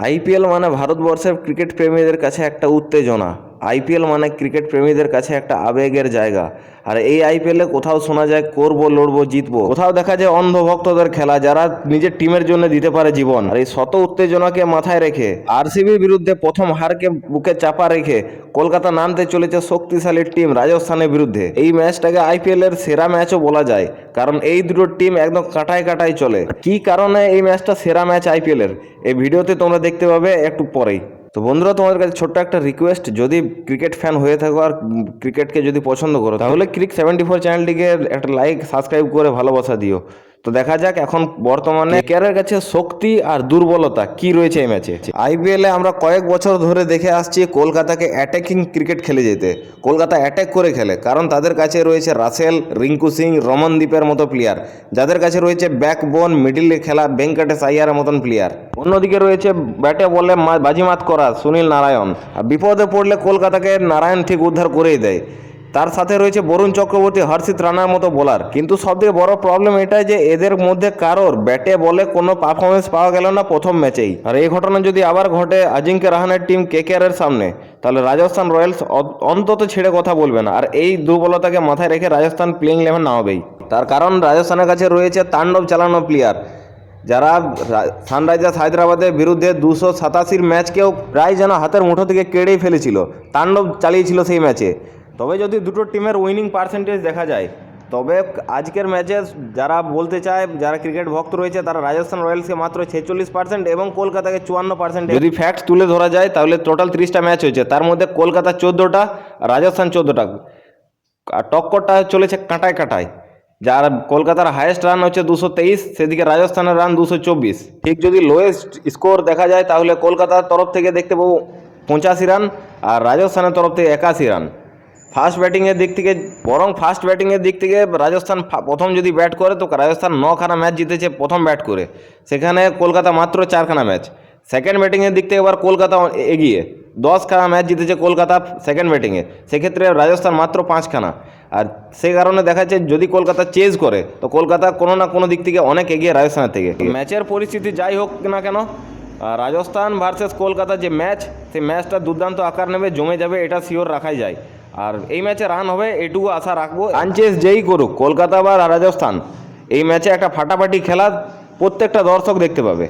IPL মানে ভারতবর্ষের cricket প্রেমীদের কাছে একটা উত্তেজনা। আইপিএল মানে ক্রিকেট প্রেমীদের কাছে একটা আবেগের জায়গা। আর এই আইপিএলে কোথাও শোনা যায় করবো, লড়বো, জিতবো, কোথাও দেখা যায় অন্ধভক্তদের খেলা যারা নিজের টিমের জন্য দিতে পারে জীবন। আর এই শত উত্তেজনাকে মাথায় রেখে আরসিবির বিরুদ্ধে প্রথম হারকে বুকে চাপা রেখে কলকাতা নামতে চলেছে শক্তিশালী টিম রাজস্থানের বিরুদ্ধে। এই ম্যাচটাকে আইপিএল এর সেরা ম্যাচও বলা যায়, কারণ এই দুটো টিম একদম কাটায় কাটায় চলে। কি কারণে এই ম্যাচটা সেরা ম্যাচ আইপিএল এর, এই ভিডিওতে তোমরা দেখতে পাবে একটু পরেই। তো বন্ধুরা, তোমাদের কাছে ছোট্ট একটা রিকোয়েস্ট, যদি ক্রিকেট ফ্যান হয়ে থাকো আর ক্রিকেটকে যদি পছন্দ করো, তাহলে ক্রিক74 চ্যানেলটিকে একটা লাইক সাবস্ক্রাইব করে ভালোবাসা দিও। তো দেখা যাক এখন বর্তমানে কেকেআরের কাছে শক্তি আর দুর্বলতা কি রয়েছে এই ম্যাচে। আইপিএলে আমরা কয়েক বছর ধরে দেখে আসছি কলকাতাকে অ্যাটাকিং ক্রিকেট খেলে যেতে। কলকাতা অ্যাটাক করে খেলে, কারণ তাদের কাছে রয়েছে রাসেল, রিঙ্কু সিং, রমনদীপের মতো প্লেয়ার। যাদের কাছে রয়েছে ব্যাকবোন, মিডিলে খেলা ভেঙ্কটেশ আইয়ারের মতন প্লেয়ার। অন্যদিকে রয়েছে ব্যাটে বলে বাজিমাত করা সুনীল নারায়ণ। আর বিপদে পড়লে কলকাতাকে নারায়ণ ঠিক উদ্ধার করেই দেয়। তার সাথে রয়েছে বরুণ চক্রবর্তী, হর্ষিত রানার মতো বোলার। কিন্তু সবথেকে বড় প্রবলেম এটাই যে এদের মধ্যে কারোর ব্যাটে বলে কোনো পারফরমেন্স পাওয়া গেল না প্রথম ম্যাচেই। আর এই ঘটনা যদি আবার ঘটে আজিঙ্ক্য রাহানের টিম কেকেআরের সামনে, তাহলে রাজস্থান রয়্যালস অন্তত ছেড়ে কথা বলবে না। আর এই দুর্বলতাকে মাথায় রেখে রাজস্থান প্লেইং 11 নামাবেই। তার কারণ রাজস্থানের কাছে রয়েছে তাণ্ডব চালানো প্লেয়ার, যারা সানরাইজার্স হায়দ্রাবাদের বিরুদ্ধে 287 ম্যাচকেও প্রায় যেন হাতের মুঠো থেকে কেড়েই ফেলেছিল। তাণ্ডব চালিয়েছিল সেই ম্যাচে। তবে যদি দুটো টিমের উইনিং পার্সেন্টেজ দেখা যায়, তবে আজকের ম্যাচে যারা বলতে চায়, যারা ক্রিকেট ভক্ত রয়েছে, তারা রাজস্থান রয়্যালসকে মাত্র 46% এবং কলকাতাকে 54%। যদি ফ্যাক্টস তুলে ধরা যায়, তাহলে টোটাল 30টা ম্যাচ হয়েছে, তার মধ্যে কলকাতা 14টা, রাজস্থান 14টা। আর টক্করটা চলেছে কাঁটায় কাঁটায়। যার কলকাতার হায়েস্ট রান হচ্ছে 223, সেদিকে রাজস্থানের রান 224। ঠিক যদি লোয়েস্ট স্কোর দেখা যায়, তাহলে কলকাতার তরফ থেকে দেখতে পাবো 85 রান আর রাজস্থানের তরফ থেকে 81 রান। ফার্স্ট ব্যাটিংয়ের দিক থেকে রাজস্থান প্রথম যদি ব্যাট করে, তো রাজস্থান 9খানা ম্যাচ জিতেছে প্রথম ব্যাট করে, সেখানে কলকাতা মাত্র 4খানা ম্যাচ। সেকেন্ড ব্যাটিংয়ের দিক থেকে আবার কলকাতা এগিয়ে, 10খানা ম্যাচ জিতেছে কলকাতা সেকেন্ড ব্যাটিংয়ে, সেক্ষেত্রে রাজস্থান মাত্র 5খানা। আর সেই কারণে দেখা যাচ্ছে যদি কলকাতা চেজ করে, তো কলকাতা কোনো না কোনো দিক থেকে অনেক এগিয়ে রাজস্থানের থেকে। ম্যাচের পরিস্থিতি যাই হোক না কেন, রাজস্থান ভার্সেস কলকাতা যে ম্যাচ, সেই ম্যাচটা দুর্দান্ত আকার নেবে, জমে যাবে, এটা শিওর রাখাই যায়। আর এই ম্যাচে রান হবে এটুকু আশা রাখবো। রানচেস যেই করুক, কলকাতা বা রাজস্থান, এই ম্যাচে একটা ফাটাফাটি খেলা প্রত্যেকটা দর্শক দেখতে পাবে।